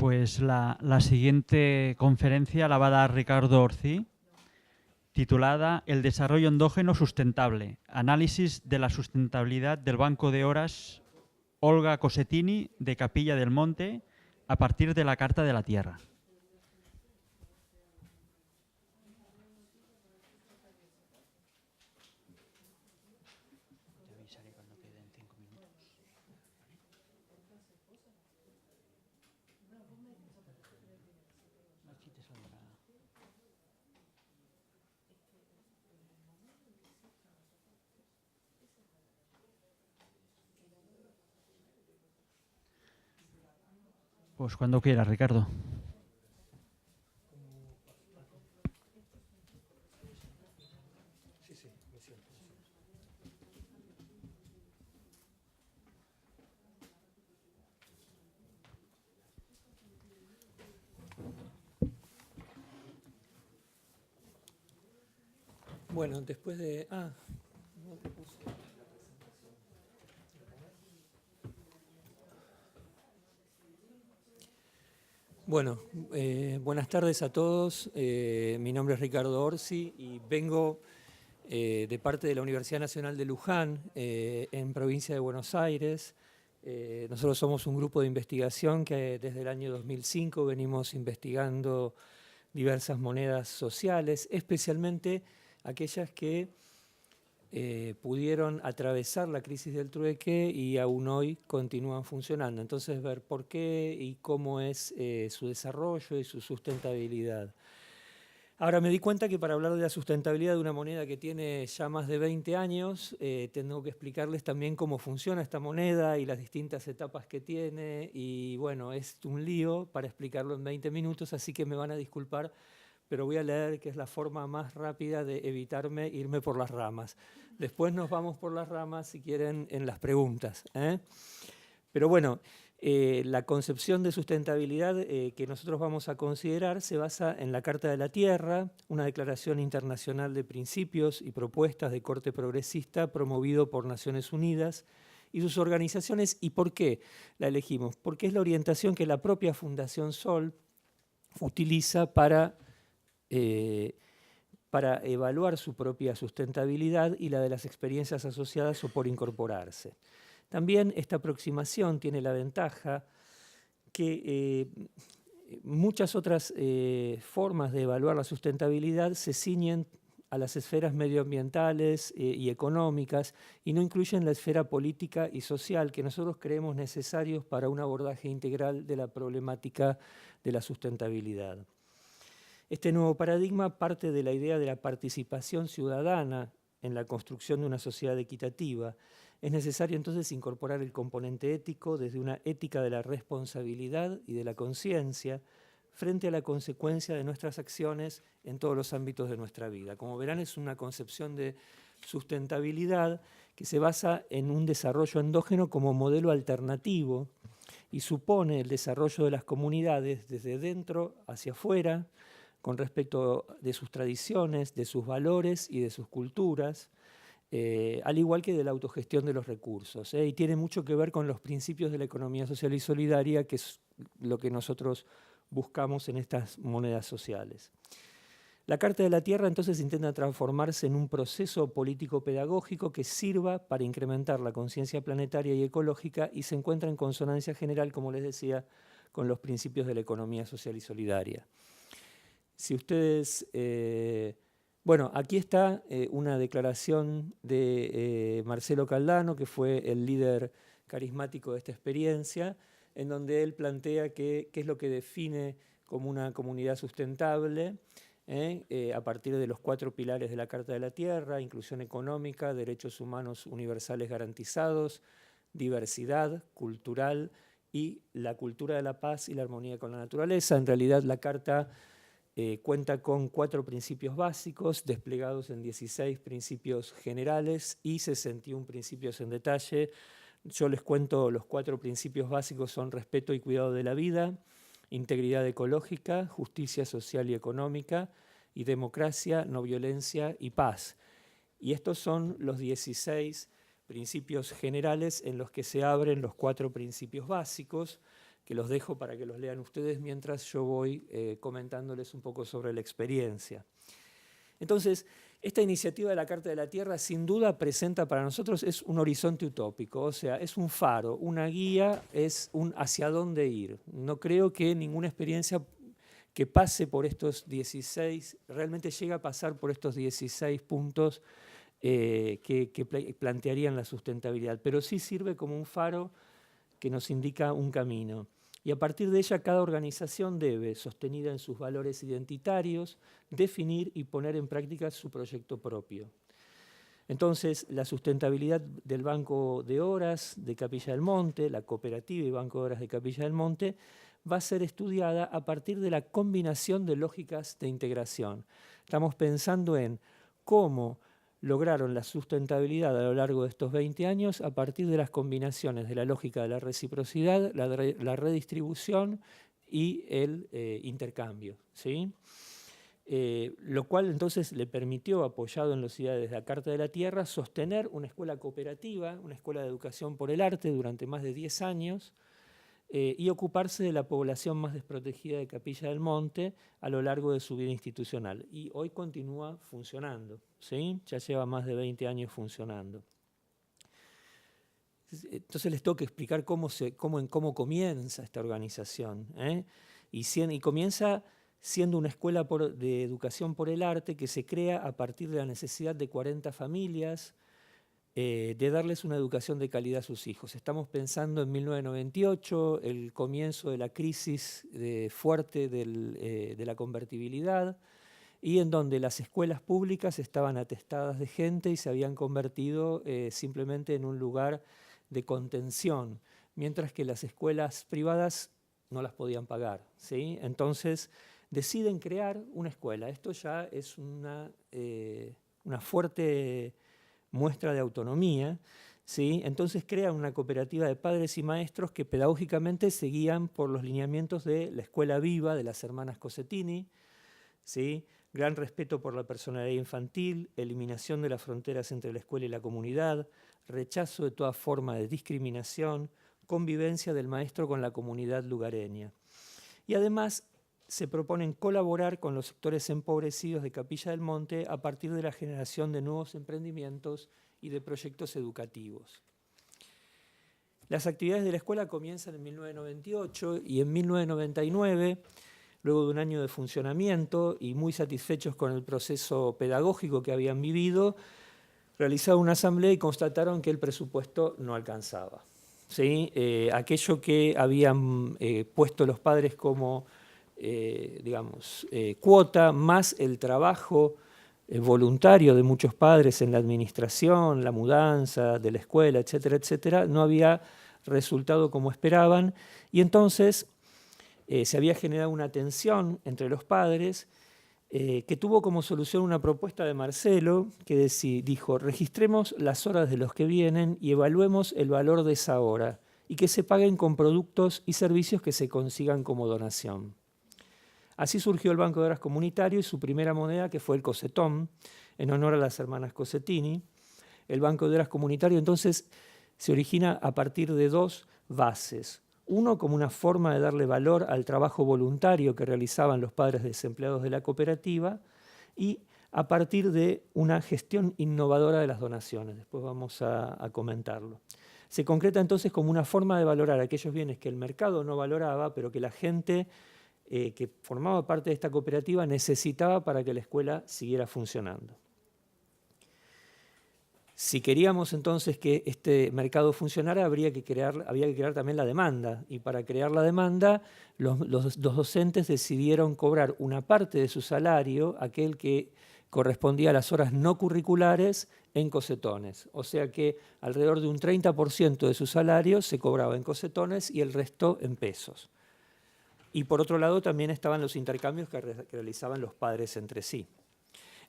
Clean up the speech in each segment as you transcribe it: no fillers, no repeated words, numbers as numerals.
Pues la siguiente conferencia la va a dar Ricardo Orcí, titulada El desarrollo endógeno sustentable, análisis de la sustentabilidad del Banco de Horas Olga Cosetini de Capilla del Monte a partir de la Carta de la Tierra. Pues cuando quieras, Ricardo. Bueno, después de... Bueno, buenas tardes a todos. Mi nombre es Ricardo Orsi y vengo de parte de la Universidad Nacional de Luján, en provincia de Buenos Aires. Nosotros somos un grupo de investigación que desde el año 2005 venimos investigando diversas monedas sociales, especialmente aquellas que pudieron atravesar la crisis del trueque y aún hoy continúan funcionando. Entonces, ver por qué y cómo es su desarrollo y su sustentabilidad. Ahora, me di cuenta que para hablar de la sustentabilidad de una moneda que tiene ya más de 20 años, tengo que explicarles también cómo funciona esta moneda y las distintas etapas que tiene. Y bueno, es un lío para explicarlo en 20 minutos, así que me van a disculpar, pero voy a leer, que es la forma más rápida de evitarme irme por las ramas. Después nos vamos por las ramas, si quieren, en las preguntas. Pero bueno, la concepción de sustentabilidad que nosotros vamos a considerar se basa en la Carta de la Tierra, una declaración internacional de principios y propuestas de corte progresista promovido por Naciones Unidas y sus organizaciones. ¿Y por qué la elegimos? Porque es la orientación que la propia Fundación Sol utiliza para evaluar su propia sustentabilidad y la de las experiencias asociadas o por incorporarse. También esta aproximación tiene la ventaja que muchas otras formas de evaluar la sustentabilidad se ciñen a las esferas medioambientales y económicas y no incluyen la esfera política y social que nosotros creemos necesarios para un abordaje integral de la problemática de la sustentabilidad. Este nuevo paradigma parte de la idea de la participación ciudadana en la construcción de una sociedad equitativa. Es necesario entonces incorporar el componente ético desde una ética de la responsabilidad y de la conciencia frente a la consecuencia de nuestras acciones en todos los ámbitos de nuestra vida. Como verán, es una concepción de sustentabilidad que se basa en un desarrollo endógeno como modelo alternativo y supone el desarrollo de las comunidades desde dentro hacia afuera, con respecto de sus tradiciones, de sus valores y de sus culturas, al igual que de la autogestión de los recursos. Y tiene mucho que ver con los principios de la economía social y solidaria, que es lo que nosotros buscamos en estas monedas sociales. La Carta de la Tierra entonces intenta transformarse en un proceso político-pedagógico que sirva para incrementar la conciencia planetaria y ecológica y se encuentra en consonancia general, como les decía, con los principios de la economía social y solidaria. Si ustedes, bueno, aquí está una declaración de Marcelo Caldano, que fue el líder carismático de esta experiencia, en donde él plantea qué es lo que define como una comunidad sustentable, a partir de los 4 pilares de la Carta de la Tierra: inclusión económica, derechos humanos universales garantizados, diversidad cultural y la cultura de la paz y la armonía con la naturaleza. En realidad, la Carta cuenta con 4 principios básicos desplegados en 16 principios generales y 61 principios en detalle. Yo les cuento los 4 principios básicos: son respeto y cuidado de la vida, integridad ecológica, justicia social y económica, y democracia, no violencia y paz. Y estos son los 16 principios generales en los que se abren los 4 principios básicos. que los dejo para que los lean ustedes mientras yo voy comentándoles un poco sobre la experiencia. Entonces, esta iniciativa de la Carta de la Tierra sin duda presenta para nosotros es un horizonte utópico, o sea, es un faro, una guía, es un hacia dónde ir. No creo que ninguna experiencia que pase por estos 16, realmente llegue a pasar por estos 16 puntos que plantearían la sustentabilidad, pero sí sirve como un faro que nos indica un camino. Y a partir de ella, cada organización debe, sostenida en sus valores identitarios, definir y poner en práctica su proyecto propio. Entonces, la sustentabilidad del Banco de Horas de Capilla del Monte, la cooperativa y Banco de Horas de Capilla del Monte, va a ser estudiada a partir de la combinación de lógicas de integración. Estamos pensando en cómo lograron la sustentabilidad a lo largo de estos 20 años a partir de las combinaciones de la lógica de la reciprocidad, la redistribución y el intercambio, ¿sí? Lo cual entonces le permitió, apoyado en los ideales de la Carta de la Tierra, sostener una escuela cooperativa, una escuela de educación por el arte durante más de 10 años, y ocuparse de la población más desprotegida de Capilla del Monte a lo largo de su vida institucional. Y hoy continúa funcionando, ¿sí? Ya lleva más de 20 años funcionando. Entonces les tengo que explicar cómo comienza esta organización, ¿eh? Y comienza siendo una escuela de educación por el arte que se crea a partir de la necesidad de 40 familias, de darles una educación de calidad a sus hijos. Estamos pensando en 1998, el comienzo de la crisis fuerte de la convertibilidad, y en donde las escuelas públicas estaban atestadas de gente y se habían convertido simplemente en un lugar de contención, mientras que las escuelas privadas no las podían pagar, ¿sí? Entonces deciden crear una escuela. Esto ya es una fuerte muestra de autonomía, ¿sí? Entonces crean una cooperativa de padres y maestros que pedagógicamente seguían por los lineamientos de la escuela viva de las hermanas Cossettini, ¿sí? Gran respeto por la personalidad infantil, eliminación de las fronteras entre la escuela y la comunidad, rechazo de toda forma de discriminación, convivencia del maestro con la comunidad lugareña. Y además se proponen colaborar con los sectores empobrecidos de Capilla del Monte a partir de la generación de nuevos emprendimientos y de proyectos educativos. Las actividades de la escuela comienzan en 1998 y en 1999, luego de un año de funcionamiento y muy satisfechos con el proceso pedagógico que habían vivido, realizaron una asamblea y constataron que el presupuesto no alcanzaba, ¿sí? Aquello que habían puesto los padres como cuota, más el trabajo voluntario de muchos padres en la administración, la mudanza de la escuela, etcétera, etcétera, no había resultado como esperaban, y entonces se había generado una tensión entre los padres que tuvo como solución una propuesta de Marcelo que dijo: registremos las horas de los que vienen y evaluemos el valor de esa hora y que se paguen con productos y servicios que se consigan como donación. Así surgió el Banco de Horas Comunitario y su primera moneda, que fue el cosetón, en honor a las hermanas Cossettini. El Banco de Horas Comunitario entonces se origina a partir de dos bases. Uno, como una forma de darle valor al trabajo voluntario que realizaban los padres desempleados de la cooperativa, y a partir de una gestión innovadora de las donaciones. Después vamos a comentarlo. Se concreta entonces como una forma de valorar aquellos bienes que el mercado no valoraba, pero que la gente que formaba parte de esta cooperativa necesitaba para que la escuela siguiera funcionando. Si queríamos entonces que este mercado funcionara, había que crear también la demanda. Y para crear la demanda, los docentes decidieron cobrar una parte de su salario, aquel que correspondía a las horas no curriculares, en cosetones. O sea que alrededor de un 30% de su salario se cobraba en cosetones y el resto en pesos. Y por otro lado también estaban los intercambios que realizaban los padres entre sí.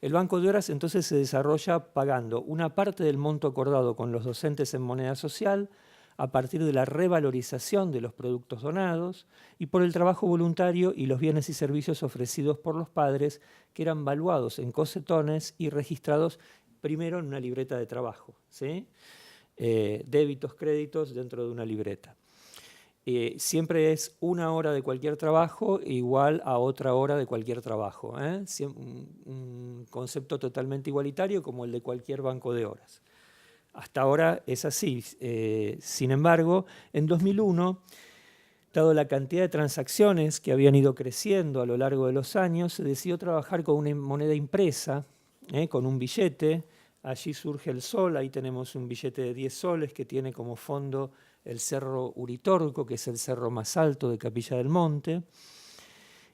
El Banco de Horas entonces se desarrolla pagando una parte del monto acordado con los docentes en moneda social a partir de la revalorización de los productos donados y por el trabajo voluntario y los bienes y servicios ofrecidos por los padres, que eran valuados en cosetones y registrados primero en una libreta de trabajo, ¿sí? Débitos, créditos dentro de una libreta. siempre es una hora de cualquier trabajo igual a otra hora de cualquier trabajo. Un concepto totalmente igualitario como el de cualquier banco de horas. Hasta ahora es así. Sin embargo, en 2001, dado la cantidad de transacciones que habían ido creciendo a lo largo de los años, se decidió trabajar con una moneda impresa, con un billete. Allí surge el sol, ahí tenemos un billete de 10 soles que tiene como fondo el Cerro Uritorco, que es el cerro más alto de Capilla del Monte.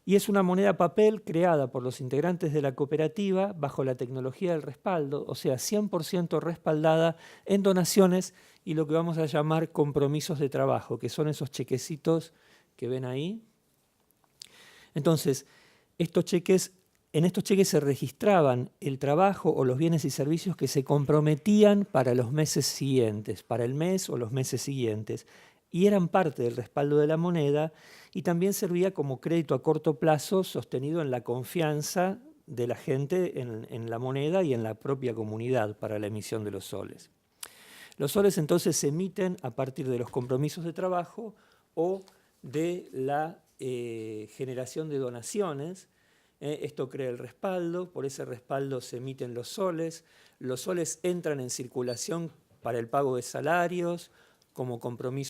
Y es una moneda papel creada por los integrantes de la cooperativa bajo la tecnología del respaldo, o sea, 100% respaldada en donaciones y lo que vamos a llamar compromisos de trabajo, que son esos chequecitos que ven ahí. Entonces, en estos cheques se registraban el trabajo o los bienes y servicios que se comprometían para los meses siguientes, para el mes o los meses siguientes, y eran parte del respaldo de la moneda y también servía como crédito a corto plazo sostenido en la confianza de la gente en la moneda y en la propia comunidad para la emisión de los soles. Los soles entonces se emiten a partir de los compromisos de trabajo o de la generación de donaciones. Esto crea el respaldo, por ese respaldo se emiten los soles entran en circulación para el pago de salarios, como compromiso